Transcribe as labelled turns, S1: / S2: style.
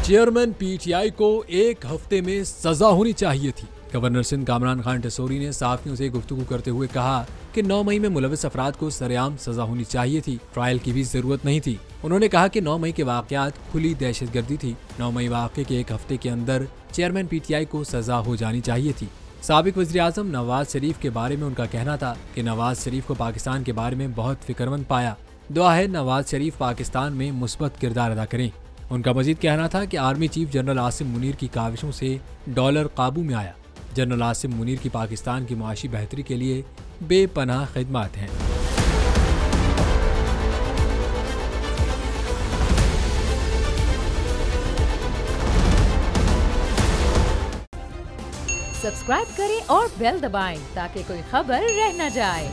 S1: Chairman PTI को 1 हफ्ते में सजा होनी चाहिए थी। गवर्नर सिंध कामरान खान टिसोरी ने सहाफियों से गुफ्तगू करते हुए कहा कि 9 मई में मुलविस अफराद को सरेआम सजा होनी चाहिए थी, ट्रायल की भी जरूरत नहीं थी। उन्होंने कहा कि 9 मई के वाकयात खुली दहशतगर्दी थी। 9 मई वाक़े के 1 हफ्ते के अंदर चेयरमैन पीटीआई को सजा हो जानी चाहिए थी। साबिक वज़ीर आज़म नवाज शरीफ के बारे में उनका कहना था कि नवाज शरीफ को पाकिस्तान के बारे में बहुत फिक्रमंद पाया। दुआ है नवाज शरीफ पाकिस्तान में मुस्बत किरदार अदा करें। उनका मजीद कहना था कि army chief general Asim Munir की काविशों से डॉलर काबू में आया। जनरल आसिम मुनीर की पाकिस्तान की मुआशी बेहतरी के लिए बेपनाह खिदमत हैं।
S2: सब्सक्राइब करें और बेल दबाएं ताकि कोई खबर रह न जाए।